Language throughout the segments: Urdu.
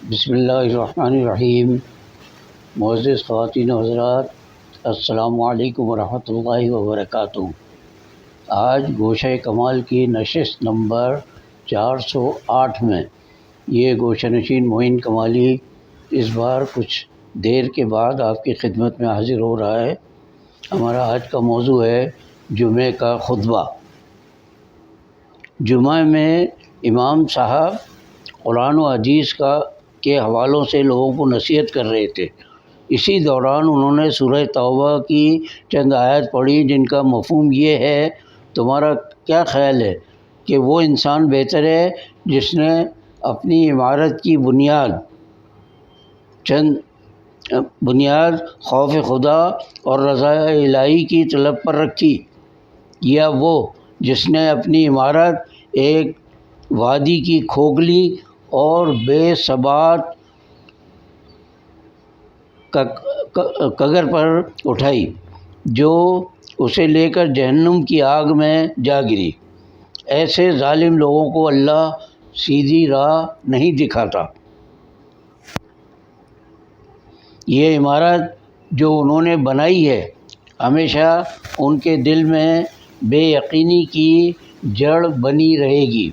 بسم اللہ الرحمن الرحیم۔ معزز خواتین و حضرات، السلام علیکم ورحمۃ اللہ وبرکاتہ۔ آج گوشہ کمال کی نشست نمبر 408 میں یہ گوشہ نشین معین کمالی اس بار کچھ دیر کے بعد آپ کی خدمت میں حاضر ہو رہا ہے۔ ہمارا آج کا موضوع ہے جمعہ کا خطبہ۔ جمعہ میں امام صاحب قرآن و حدیث کے حوالوں سے لوگوں کو نصیحت کر رہے تھے۔ اسی دوران انہوں نے سورہ توبہ کی چند آیات پڑھی جن کا مفہوم یہ ہے، تمہارا کیا خیال ہے کہ وہ انسان بہتر ہے جس نے اپنی عمارت کی بنیاد خوف خدا اور رضا الہی کی طلب پر رکھی، یا وہ جس نے اپنی عمارت ایک وادی کی کھوکھلی اور بے ثبات کگر پر اٹھائی جو اسے لے کر جہنم کی آگ میں جا گری۔ ایسے ظالم لوگوں کو اللہ سیدھی راہ نہیں دکھاتا۔ یہ عمارت جو انہوں نے بنائی ہے ہمیشہ ان کے دل میں بے یقینی کی جڑ بنی رہے گی۔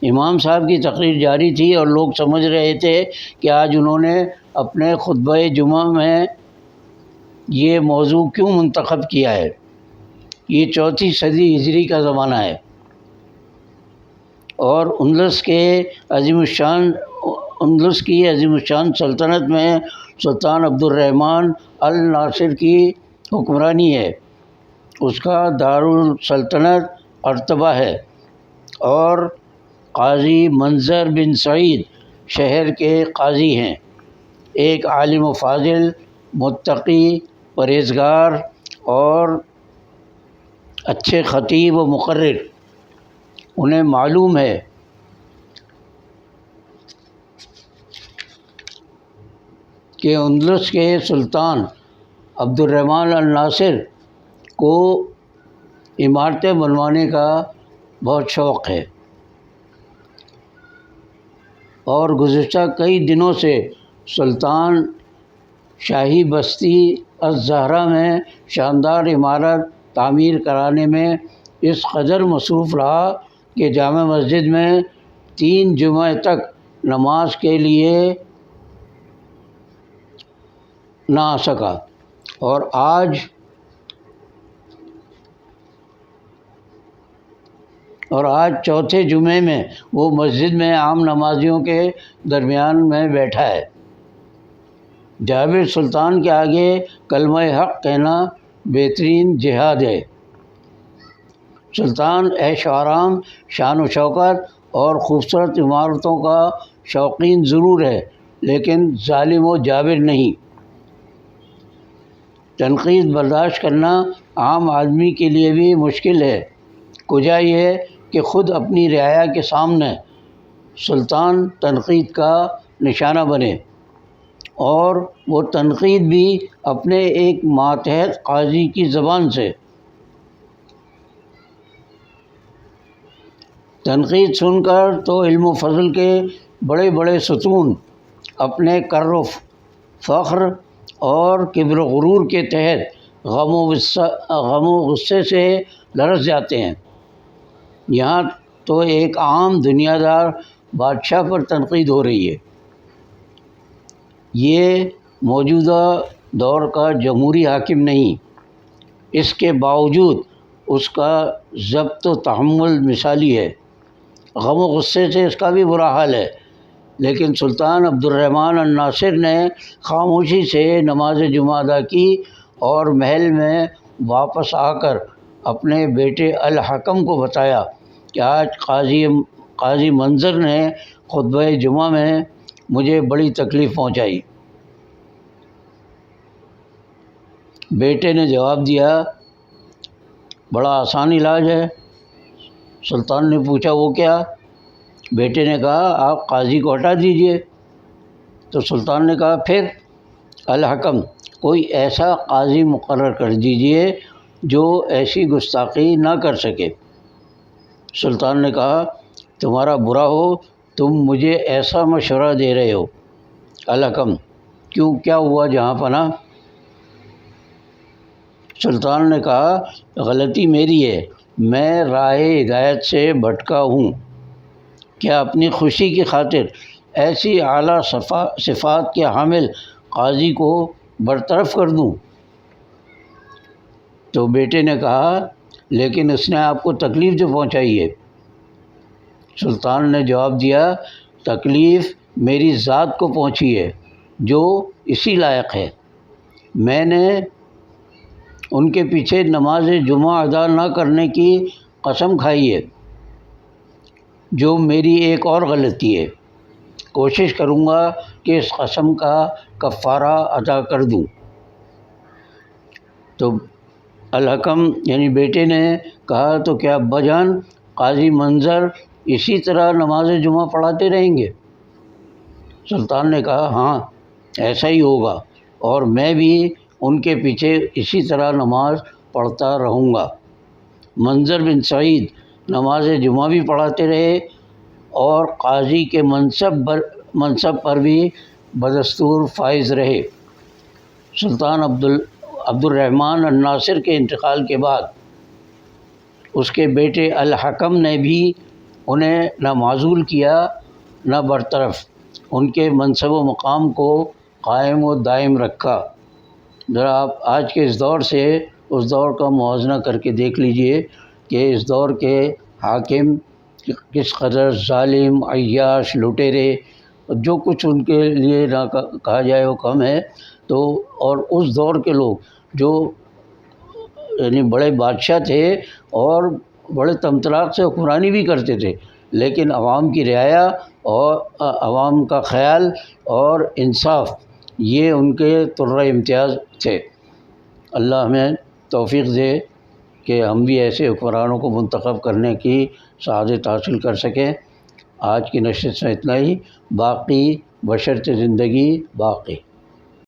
امام صاحب کی تقریر جاری تھی اور لوگ سمجھ رہے تھے کہ آج انہوں نے اپنے خطبہ جمعہ میں یہ موضوع کیوں منتخب کیا ہے۔ یہ 4 صدی ہجری کا زمانہ ہے اور اندلس کی عظیم الشان سلطنت میں سلطان عبد الرحمن الناصر کی حکمرانی ہے۔ اس کا دارالسلطنت ارطبہ ہے اور قاضی منظر بن سعید شہر کے قاضی ہیں، ایک عالم و فاضل، متقی، پرہیزگار اور اچھے خطیب و مقرر۔ انہیں معلوم ہے کہ اندلس کے سلطان عبد الرحمن الناصر کو عمارتیں بنوانے کا بہت شوق ہے اور گزشتہ کئی دنوں سے سلطان شاہی بستی الزہرا میں شاندار عمارت تعمیر کرانے میں اس قدر مصروف رہا کہ جامع مسجد میں 3 جمعہ تک نماز کے لیے نہ آ سکا، اور آج چوتھے جمعے میں وہ مسجد میں عام نمازیوں کے درمیان میں بیٹھا ہے۔ جابر سلطان کے آگے کلمہ حق کہنا بہترین جہاد ہے۔ سلطان عیش و آرام، شان و شوکت اور خوبصورت عمارتوں کا شوقین ضرور ہے، لیکن ظالم و جابر نہیں۔ تنقید برداشت کرنا عام آدمی کے لیے بھی مشکل ہے، کجا یہ کہ خود اپنی رعایا کے سامنے سلطان تنقید کا نشانہ بنے، اور وہ تنقید بھی اپنے ایک ماتحت قاضی کی زبان سے۔ تنقید سن کر تو علم و فضل کے بڑے بڑے ستون اپنے کر و فخر اور کبر و غرور کے تحت غم و غصے سے لرز جاتے ہیں۔ یہاں تو ایک عام دنیا دار بادشاہ پر تنقید ہو رہی ہے۔ یہ موجودہ دور کا جمہوری حاکم نہیں، اس کے باوجود اس کا ضبط و تحمل مثالی ہے۔ غم و غصے سے اس کا بھی برا حال ہے، لیکن سلطان عبد الرحمن الناصر نے خاموشی سے نماز جمعہ ادا کی اور محل میں واپس آ کر اپنے بیٹے الحکم کو بتایا کہ آج قاضی منظر نے خطبہ جمعہ میں مجھے بڑی تکلیف پہنچائی۔ بیٹے نے جواب دیا، بڑا آسان علاج ہے۔ سلطان نے پوچھا، وہ کیا؟ بیٹے نے کہا، آپ قاضی کو ہٹا دیجئے۔ تو سلطان نے کہا، پھر؟ الحکم، کوئی ایسا قاضی مقرر کر دیجئے جو ایسی گستاخی نہ کر سکے۔ سلطان نے کہا تمہارا برا ہو، تم مجھے ایسا مشورہ دے رہے ہو؟ الحکم کیوں، کیا ہوا جہاں پناہ؟ سلطان نے کہا غلطی میری ہے، میں راہ ہدایت سے بھٹکا ہوں، کیا اپنی خوشی کی خاطر ایسی اعلیٰ صفات کے حامل قاضی کو برطرف کر دوں؟ تو بیٹے نے کہا لیکن اس نے آپ کو تکلیف جو پہنچائی ہے۔ سلطان نے جواب دیا تکلیف میری ذات کو پہنچی ہے جو اسی لائق ہے، میں نے ان کے پیچھے نماز جمعہ ادا نہ کرنے کی قسم کھائی ہے، جو میری ایک اور غلطی ہے، کوشش کروں گا کہ اس قسم کا کفارہ ادا کر دوں۔ تو الحکم یعنی بیٹے نے کہا تو کیا ابا جان قاضی منظر اسی طرح نماز جمعہ پڑھاتے رہیں گے؟ سلطان نے کہا ہاں ایسا ہی ہوگا، اور میں بھی ان کے پیچھے اسی طرح نماز پڑھتا رہوں گا۔ منظر بن سعید نماز جمعہ بھی پڑھاتے رہے اور قاضی کے منصب پر بھی بدستور فائز رہے۔ سلطان عبد الرحمن الناصر کے انتقال کے بعد اس کے بیٹے الحکم نے بھی انہیں نہ معزول کیا نہ برطرف، ان کے منصب و مقام کو قائم و دائم رکھا۔ ذرا آپ آج کے اس دور سے اس دور کا موازنہ کر کے دیکھ لیجئے کہ اس دور کے حاکم کس قدر ظالم، عیاش، لٹیرے، جو کچھ ان کے لیے نہ کہا جائے وہ کم ہے۔ تو اور اس دور کے لوگ جو یعنی بڑے بادشاہ تھے اور بڑے طمطراق سے حکمرانی بھی کرتے تھے، لیکن عوام کی رعایا اور عوام کا خیال اور انصاف یہ ان کے طرۂ امتیاز تھے۔ اللہ ہمیں توفیق دے کہ ہم بھی ایسے حکمرانوں کو منتخب کرنے کی سعادت حاصل کر سکیں۔ آج کی نشست میں اتنا ہی، باقی بشرط زندگی باقی۔